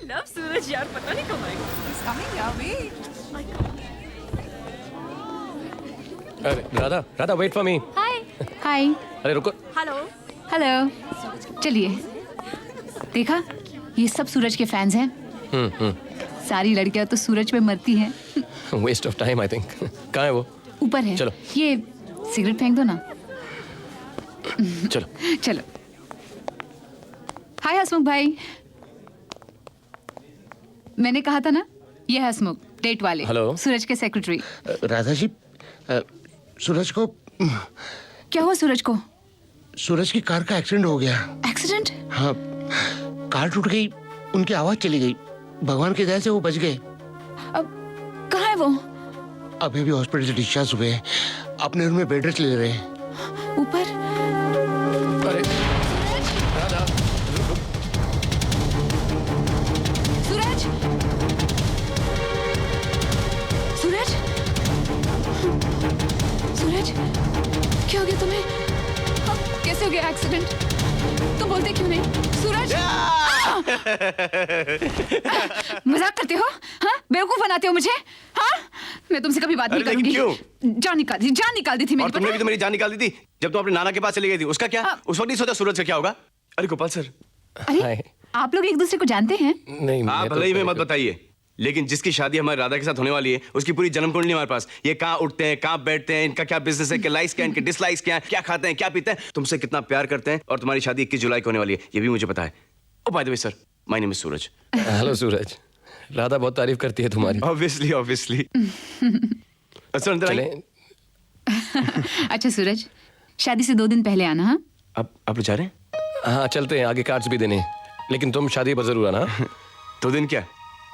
Love सूरज यार, पता नहीं कब आएगा। He's coming your way. अरे Radha, Radha wait for me. Hi hi अरे रुको। हेलो। हेलो। चलिए, देखा, ये सब सूरज के फैंस हैं। सारी लड़कियां तो सूरज पे मरती हैं। Waste of time I think. कहाँ है वो? ऊपर है। चलो। ये सिगरेट फेंक दो ना। चलो चलो। हाय हसमुख भाई। मैंने कहा था ना, ये है हसमुख, डेट वाले। हेलो। सूरज के सेक्रेटरी। राधा जी, सूरज को क्या हुआ सूरज को? सूरज की कार का एक्सीडेंट हो गया। एक्सीडेंट? हाँ, कार टूट गई, उनकी आवाज चली गई। भगवान की दया से वो बच गए। अब कहाँ है वो? अभी अभी हॉस्पिटल से डिस्चार्ज हुए, अपने रूम में बेड रेस्ट ले रहे हैं। ऊपर? अरे राधा, सूरज, सूरज, सूरज, क्या हो गया तुम्हें? कैसे हो गया एक्सीडेंट? तुम बोलते क्यों नहीं? सूरज! मजाक करते हो? हाँ, बेवकूफ बनाते हो मुझे? हाँ, मैं तुमसे कभी बात नहीं अरे लेकिन करूंगी। जान निकाल दी थी और मेरी। तुमने भी तो मेरी जान निकाल दी थी जब तुम अपने नाना के पास चली गई थी। उसका क्या? उस वक्त नहीं सोचा सूरज का क्या होगा? अरे गोपाल सर। अरे, आप लोग एक दूसरे को जानते हैं? नहीं, आप भले ही में मत बताइए, लेकिन जिसकी शादी हमारी राधा के साथ होने वाली है, उसकी पूरी जन्म कुंडली हमारे पास। ये कहाँ उठते हैं, कहाँ बैठते हैं, इनका क्या बिजनेस है, क्या लाइक्स क्या, इनके डिसलाइक्स क्या, क्या खाते हैं, क्या पीते हैं, तुमसे कितना प्यार करते हैं, और तुम्हारी शादी 21 जुलाई को होने वाली है, ये भी मुझे पता है। Oh by the way sir, my name is Suraj. Hello Suraj, Radha बहुत तारीफ करती है तुम्हारी। Obviously obviously. सर अंदर चले। आइए। अच्छा सूरज, शादी से 2 दिन पहले आना। हाँ, आप लोग जा रहे हैं? हाँ चलते हैं, आगे कार्ड्स भी देने हैं। लेकिन तुम शादी पर जरूर आना। 2 दिन क्या,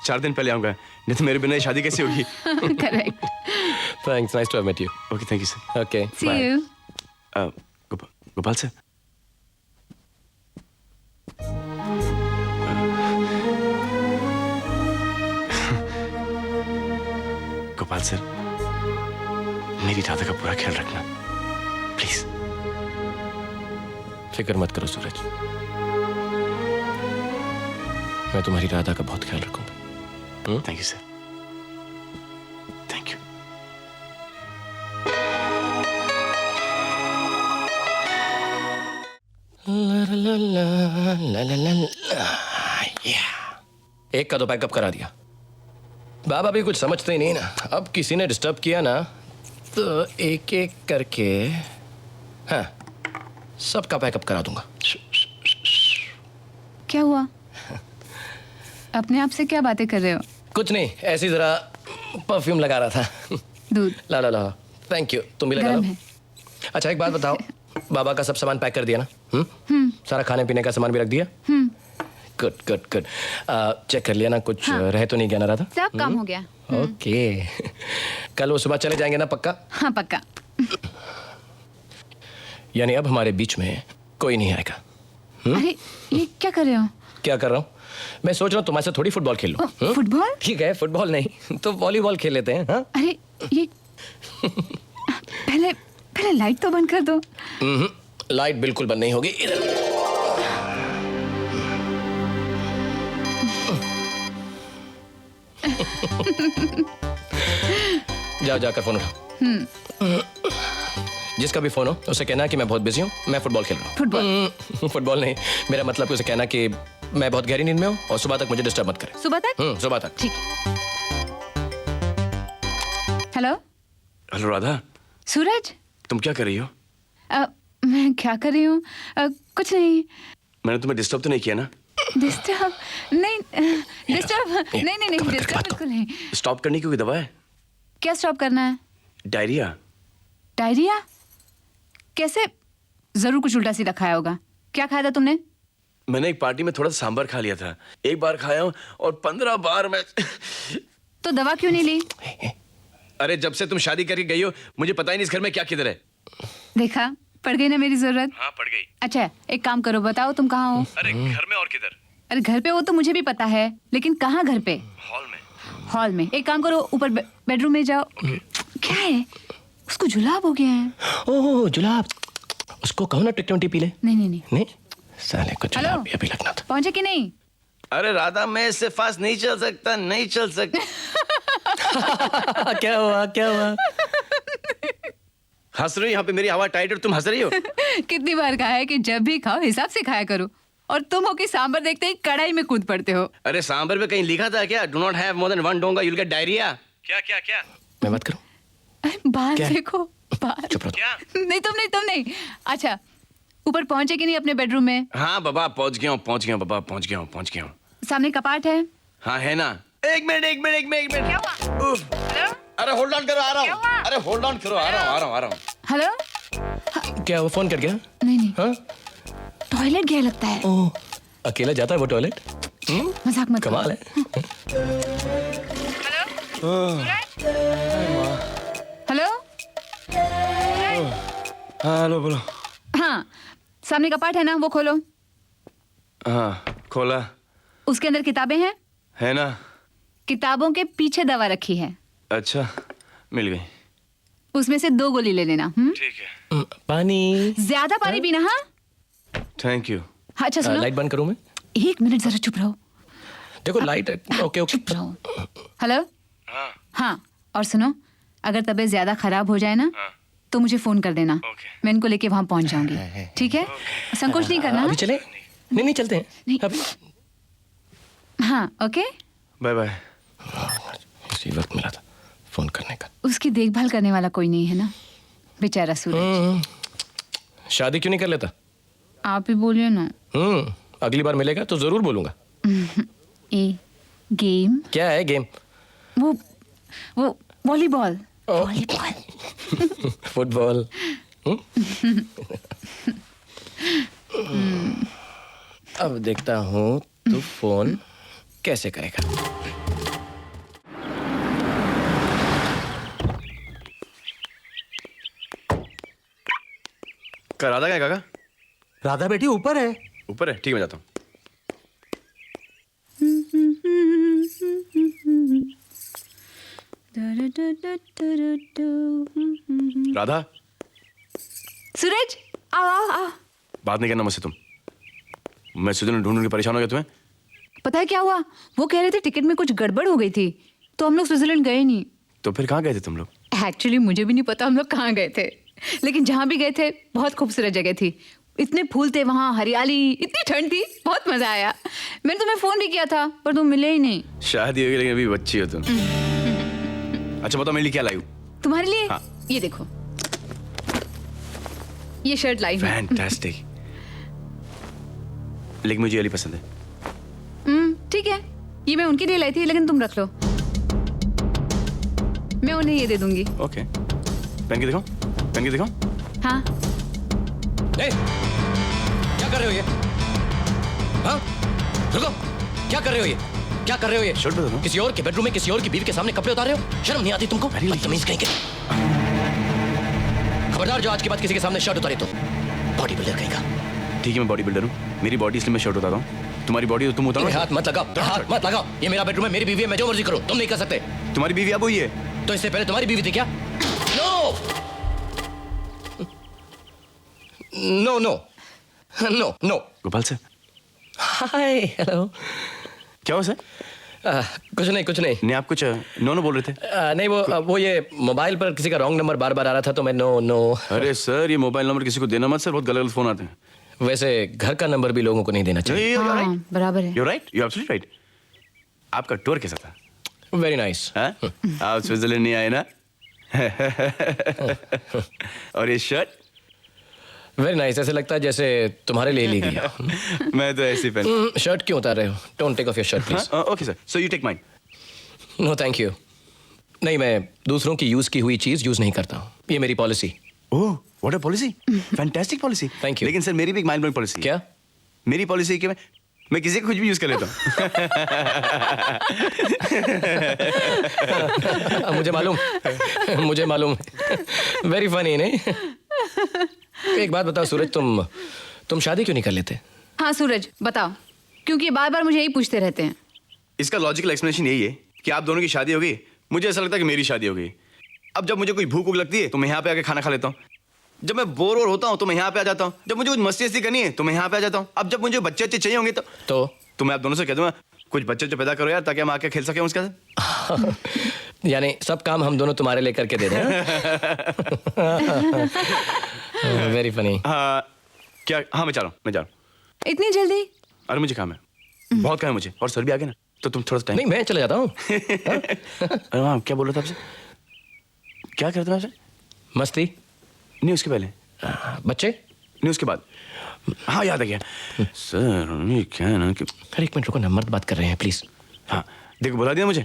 4 दिन पहले आऊंगा, नहीं तो मेरे बिना ये शादी कैसे होगी? Correct. Thanks, nice to have met you. Okay thank you sir. Okay see you. Gopal sir, Gopal sir, मेरी राधा का पूरा ख्याल रखना प्लीज। फिक्र मत करो सूरज, मैं तुम्हारी राधा का बहुत ख्याल रखूंगा। Thank you sir, thank you. एक का तो पैकअप करा दिया। बाबा भी कुछ समझते ही नहीं ना। अब किसी ने डिस्टर्ब किया ना तो एक एक करके हाँ सबका पैकअप करा दूंगा। क्या हुआ? अपने आप से क्या बातें कर रहे हो? कुछ नहीं, ऐसी जरा परफ्यूम लगा रहा था। दूध ला ला ला, थैंक यू। तुम भी लगा गरम लो। है। अच्छा एक बात बताओ, बाबा का सब सामान पैक कर दिया ना? सारा खाने पीने का सामान भी रख दिया? Good good good. चेक कर लिया ना, कुछ रह तो नहीं गया ना राधा? सब काम हो गया। ओके। कल वो सुबह चले जाएंगे ना पक्का? हाँ पक्का। यानी अब हमारे बीच में कोई नहीं आएगा। अरे ये क्या कर रहे हो? क्या कर रहा हूँ? मैं सोच रहा हूँ तुम्हारे से थोड़ी फुटबॉल खेल लूँ। फुटबॉल? ठीक है, फुटबॉल नहीं तो वॉलीबॉल खेल लेते हैं। हाँ? अरे ये पहले लाइट तो बंद कर दो। लाइट बिल्कुल बंद नहीं होगी। इधर जाओ, जाकर फोन उठाओ। जिसका भी फोन हो उसे कहना कि मैं बहुत बिजी हूँ, मैं फुटबॉल खेल रहा हूँ। फुटबॉल? फुटबॉल नहीं, मेरा मतलब उसे कहना कि मैं बहुत गहरी नींद में हूँ और सुबह तक मुझे डिस्टर्ब मत करे। सुबह तक? सुबह तक। ठीक। हेलो हेलो राधा, सूरज, तुम क्या कर रही हो? मैं क्या कर रही हूँ? कुछ नहीं। मैंने तुम्हें डिस्टर्ब तो नहीं किया ना? डिस्टर्ब नहीं, डिस्टर्ब नहीं, डिस्टर्ब बिल्कुल नहीं। स्टॉप करने की कोई दवा है? क्या स्टॉप करना है? डायरिया। डायरिया? कैसे? जरूर कुछ उल्टा सीधा खाया होगा। क्या खाया था तुमने? मैंने एक पार्टी में थोड़ा सा सांभर खा लिया था। एक बार खाया हूँ और 15 बार मैं तो दवा क्यों नहीं ली? अरे जब से तुम शादी करके गई हो मुझे पता ही नहीं इस घर में क्या किधर है। देखा, पड़ गई ना मेरी जरूरत। हाँ पड़ गई। अच्छा एक काम करो, बताओ तुम कहाँ हो? अरे घर में और किधर? अरे घर पे वो तो मुझे भी पता है, लेकिन कहाँ घर पे? हॉल में। हॉल में? एक काम करो, ऊपर बेडरूम में जाओ। क्या है? उसको जुलाब हो गया है। ओह जुलाब, उसको कहो ना टिक 20 पी ले। नहीं नहीं नहीं। नहीं साले को हेलो? जुलाब भी अभी लगना था। पहुंचे कि नहीं? अरे राधा, मैं इससे फास्ट नहीं चल सकता, नहीं चल सकता। क्या हुआ, क्या हुआ? हंस रही हो यहाँ पे, मेरी हवा टाइट और तुम हंस रही हो। कितनी बार कहा है कि जब भी खाओ हिसाब से खाया करो, और तुम हो कि सांबर देखते ही कढ़ाई में कूद पड़ते हो। अरे सांबर पे कहीं लिखा था क्या, do not have more than one डोंगा यू विल गेट डायरिया? क्या क्या क्या? मैं बात करूं? बाहर क्या? देखो, बाहर। चुप रहो। क्या? नहीं तुम नहीं। अच्छा, ऊपर पहुंचे कि नहीं अपने बेडरूम में? हाँ बाबा, पहुंच गया हूँ बाबा, पहुंच गया हूँ। सामने कपाट है? हाँ है ना। एक मिनट। क्या हुआ? अरे होल्ड ऑन करो, आ रहा हूँ। अरे होल्ड ऑन करो, आ रहा हूँ। हेलो? क्या वो फोन कर गया? नहीं, हाँ? टॉयलेट गया लगता है। ओह, अकेला जाता है वो टॉयलेट? मजाक मत करो। कमाल है। हेलो? हेलो, बोलो। हाँ, सामने कपाट है ना, वो खोलो। हाँ खोला। उसके अंदर किताबें हैं? है ना। किताबों के पीछे दवा रखी है, अच्छा, मिल गई। उसमें से 2 गोली ले लेना। ठीक है। पानी। ज्यादा पानी पीना। हाँ, थैंक यू। अच्छा सुनो, लाइट बंद करूं मैं? 1 मिनट जरा चुप रहो। देखो लाइट है। ओके। चुप रहो। हेलो? हाँ। हाँ, और सुनो, अगर तबीयत ज्यादा खराब हो जाए ना, तो मुझे फोन कर देना। ओके। मैं इनको लेके वहां पहुंच जाऊंगी। ठीक है? संकोच नहीं करना। अभी चले? नहीं चलते हैं नहीं। अभी। हाँ, ओके। Bye bye. इसी वक्त मिला था फोन करने का। उसकी देखभाल करने वाला कोई नहीं है ना, बेचारा सूरज। शादी क्यों नहीं कर लेता? आप ही बोलिए ना। अगली बार मिलेगा तो जरूर बोलूंगा। ए गेम? क्या है गेम? वो वॉलीबॉल। ओ। वॉलीबॉल। फुटबॉल। अब देखता हूँ तू फोन कैसे करेगा। राधा क्या काका? राधा बेटी ऊपर है। ऊपर है, ठीक है, मैं जाता हूँ। राधा, सूरज, आओ। बात नहीं करना मुझसे तुम। मैं स्विट्जरलैंड ढूंढ के परेशान हो गया तुम्हें। पता है क्या हुआ? वो कह रहे थे टिकट में कुछ गड़बड़ हो गई थी, तो हम लोग स्विट्जरलैंड गए नहीं। तो फिर कहाँ गए थे तुम लोग? एक्चुअली मुझे भी नहीं पता हम लोग कहाँ गए थे, लेकिन जहाँ भी गए थे बहुत खूबसूरत जगह थी। इतने फूल थे वहाँ, हरियाली, इतनी ठंड थी, बहुत मजा आया। मैंने तुम्हें फोन भी किया था पर तुम मिले ही नहीं। शादी हो गई लेकिन अभी बच्ची हो तुम। अच्छा बताओ, मेरे लिए क्या लाई हूँ? तुम्हारे लिए? हाँ। ये देखो, ये शर्ट लाई हूँ। फैंटास्टिक। लेकिन मुझे ये वाली पसंद है। ठीक है, ये मैं उनके लिए लाई थी, लेकिन तुम रख लो, मैं उन्हें ये दे दूंगी। ओके, पहन के दिखाओ। हाँ। ए, क्या कर रहे हो ये? हाँ? रुको, क्या कर रहे हो ये? क्या कर रहे हो ये? शर्ट बदलो। किसी और के बेडरूम में किसी और की बीवी के सामने कपड़े उतार रहे हो? शर्म नहीं आती तुमको? बदतमीज कहीं के। खबरदार जो आज के बाद किसी के सामने शर्ट उतारे तो बॉडी बिल्डर कहीं का। ठीक है, मैं बॉडी बिल्डर हूँ, मेरी बॉडी इसलिए मैं शर्ट उतारता हूँ। तुम्हारी बॉडी तो तुम उतारो। हाथ मत लगाओ। ये मेरा बेडरूम है, मेरी बीवी है, मैं जो मर्जी करूँ, तुम नहीं कर सकते। तुम्हारी बीवी अब हुई है? तो इससे पहले तुम्हारी बीवी थी क्या? नो। गोपाल सर। हाय, हेलो। क्या हुआ सर? कुछ नहीं। नहीं, आप कुछ नो बोल रहे थे। नहीं, वो ये मोबाइल पर किसी का रॉन्ग नंबर बार-बार आ रहा था तो मैं नो। अरे सर, ये मोबाइल नंबर किसी को देना मत सर, बहुत गलत फोन आते हैं। वैसे घर का नंबर भी लोगों को नहीं देना चाहिए। हाँ, बराबर है। You're right. You're absolutely right. आपका टूर कैसा था? Very nice. आप स्विट्जरलैंड नहीं आए ना? और ये शर्ट? Very nice. ऐसे लगता है जैसे तुम्हारे लिए ली गई। मैं तो ऐसी पहन। शर्ट क्यों उतार रहे हो? Don't take off your shirt please. Okay sir, so you take mine. No thank you. नहीं, मैं दूसरों की यूज की हुई चीज यूज नहीं करता हूँ, ये मेरी policy. Oh, what a policy. Fantastic policy. Thank you. लेकिन सर मेरी भी एक माइंड ब्लोइंग पॉलिसी है। क्या? मेरी पॉलिसी है कि मैं किसी को कुछ भी यूज कर लेता हूँ। मुझे मालूम। वेरी फनी नहीं? एक बात बताओ सूरज, तुम शादी क्यों नहीं कर लेते? हाँ सूरज, बताओ, क्योंकि बार बार मुझे यही पूछते रहते हैं। इसका लॉजिकल एक्सप्लेनेशन यही है कि आप दोनों की शादी हो गई, मुझे ऐसा लगता है कि मेरी शादी हो गई। अब जब मुझे कोई भूख लगती है तो मैं यहाँ पे आके खाना खा लेता हूँ। जब मैं बोर होता हूँ तो मैं यहाँ पे आ जाता हूँ। जब मुझे कुछ मस्ती करनी है तो मैं यहाँ पे आ जाता हूँ। अब जब मुझे बच्चे चाहिए होंगे तो तो मैं आप दोनों से कह दूंगा कुछ बच्चे जो पैदा करो यार, ताकि हम आके खेल सकें उसके साथ। यानी सब काम हम दोनों तुम्हारे लेकर के दे रहे हैं। Very funny. हाँ क्या? हाँ मैं जा रहा हूँ। इतनी जल्दी? अरे मुझे काम है, बहुत काम है मुझे, और सर भी आ गए ना, तो तुम थोड़ा सा टाइम। नहीं मैं चले जाता हूँ। अरे हाँ क्या बोल रहा था आपसे? क्या करते हैं आपसे? मस्ती नहीं उसके पहले, बच्चे नहीं उसके बाद। हाँ याद आ गया सर, ये क्या है ना कि अरे एक मिनट रुको ना, मर्द बात कर रहे हैं प्लीज। हाँ देखो बुला दिया मुझे।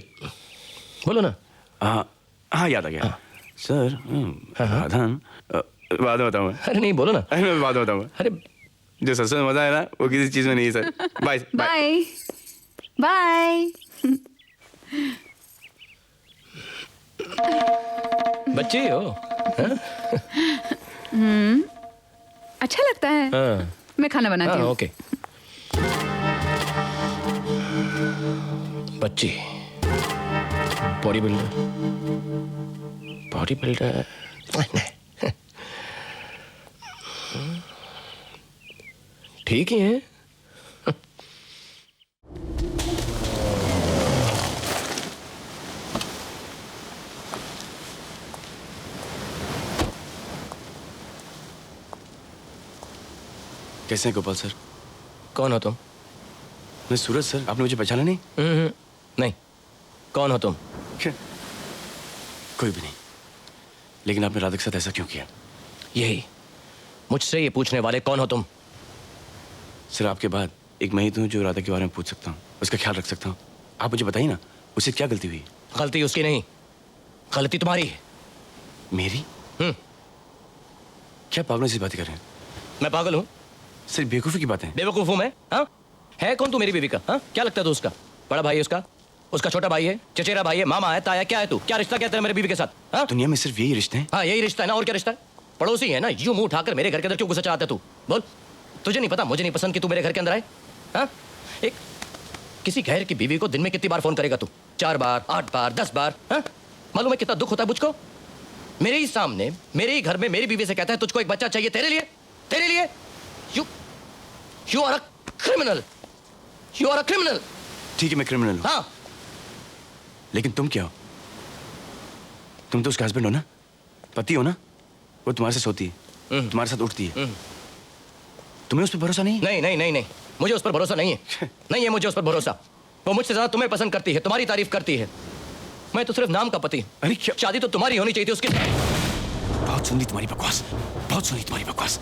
बोलो ना। हाँ हाँ याद आ गया सर। राधा बाद में बताऊंगा। अरे नहीं बोलो ना। अरे मैं बाद में बताऊंगा। अरे जो सच में मजा है ना वो किसी चीज में नहीं है sir. Bye bye. Bye bye. बच्चे हो। अच्छा लगता है। हाँ मैं खाना बनाती हूँ। ओके। बच्ची बॉडी बिल्डर ठीक ही है। कैसे हैं गोपाल सर? कौन हो तुम? मैं सूरज सर, आपने मुझे पहचाना नहीं? नहीं। कौन हो तुम? कोई भी नहीं, लेकिन आपने राधा के साथ ऐसा क्यों किया? यही मुझसे ये पूछने वाले कौन हो तुम? सर आपके बाद एक मैं ही तो हूँ जो राधा के बारे में पूछ सकता हूँ, उसका ख्याल रख सकता हूँ। आप मुझे बताइए ना, उससे क्या गलती हुई? गलती उसकी नहीं, गलती तुम्हारी है। मेरी? क्या पागलों से बातें कर रहे हैं? मैं पागल हूँ? सिर्फ बेवकूफ़ी की बातें। बेवकूफ हूँ मैं? हाँ है कौन तू मेरी बीवी का? हाँ क्या लगता है तू उसका? बड़ा भाई है उसका, उसका छोटा भाई है, चचेरा भाई है, मामा है, ताया, क्या है तू? क्या रिश्ता क्या है मेरी बीवी के साथ? हाँ दुनिया में सिर्फ यही रिश्ते हैं। हाँ यही रिश्ता है ना, और क्या रिश्ता है? पड़ोसी है ना, यूं मुंह उठाकर मेरे घर के अंदर क्यों घुसा चाहता है तू? बोल। तुझे नहीं पता, मुझे नहीं पसंद कि तू मेरे घर के अंदर आए? हाँ एक किसी गैर की बीवी को दिन में कितनी बार फोन करेगा तू? 4 बार, 8 बार, 10 बार? हाँ मालूम है कितना दुख होता है मुझको? मेरे ही सामने, मेरे ही घर में मेरी बीवी से कहता है तुझको एक बच्चा चाहिए तेरे लिए, तेरे लिए। You are a criminal. You are a criminal. ठीक है मैं क्रिमिनल हूँ। हाँ लेकिन तुम क्या हो? तुम तो उसका हस्बैंड हो ना, पति हो ना। वो तुम्हारे से सोती है, तुम्हारे साथ उठती है। तुम्हें उस पर भरोसा नहीं? नहीं नहीं नहीं नहीं, मुझे उस पर भरोसा नहीं है। नहीं है मुझे उस पर भरोसा। वो मुझसे ज्यादा तुम्हें पसंद करती है, तुम्हारी तारीफ करती है। मैं तो सिर्फ नाम का पति। अरे क्या? शादी तो तुम्हारी होनी चाहिए थी उसके। बहुत सुन ली तुम्हारी बकवास, बहुत सुन ली तुम्हारी बकवास।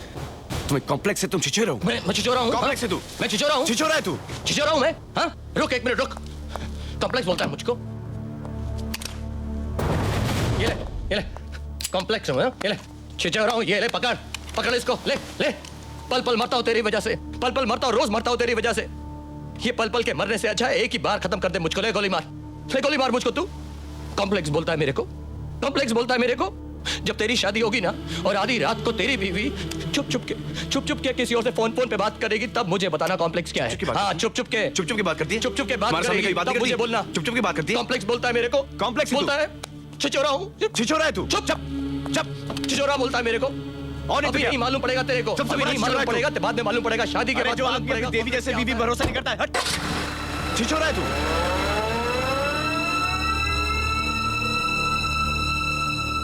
तुम्हें कॉम्प्लेक्स है, तुम छिछोरा हो। मैं छिछोरा हूँ? कॉम्प्लेक्स है तू। मैं छिछोरा हूँ? छिछोरा है तू। छिछोरा हूँ मैं? हाँ रुक एक मिनट रुक। कॉम्प्लेक्स बोलता है मुझको? ये ले कॉम्प्लेक्स हूँ। ये ले छिछोरा हूँ, ये ले पकड़ पकड़ इसको, ले ले। पल पल मरता हूँ तेरी वजह से, पल पल मरता हूँ, रोज मरता हूँ तेरी वजह से। ये पल पल के मरने से अच्छा है एक ही बार खत्म कर दे मुझको। ले गोली मार, ले गोली मार मुझको। तू कॉम्प्लेक्स बोलता है मेरे को, कॉम्प्लेक्स बोलता है मेरे को। जब तेरी शादी होगी ना और आधी रात को तेरी बीवी चुप चुप के किसी और से फोन पे बात करेगी, तब मुझे बताना कॉम्प्लेक्स क्या है। हाँ चुप चुप के बात करती है। चुप चुप के बात हमारे सामने करेगी, कभी बात तब नहीं मुझे करती। बोलना चुप की बात करती है। कॉम्प्लेक्स बोलता है मेरे को, कॉम्प्लेक्स बोलता है छिछोरा हूँ। छिछोरा है तू। चुप चुप छिछोरा बोलता है मेरे को। और अभी नहीं मालूम पड़ेगा तेरे को, अभी नहीं मालूम पड़ेगा, बाद में मालूम पड़ेगा, शादी के बाद जो मालूम आदमी पड़ेगा। अपनी देवी जैसे बीवी भरोसा नहीं करता है, छिछोरा है तू।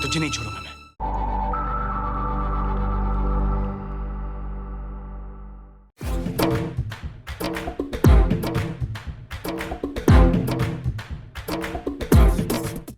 तुझे नहीं छोड़ूंगा।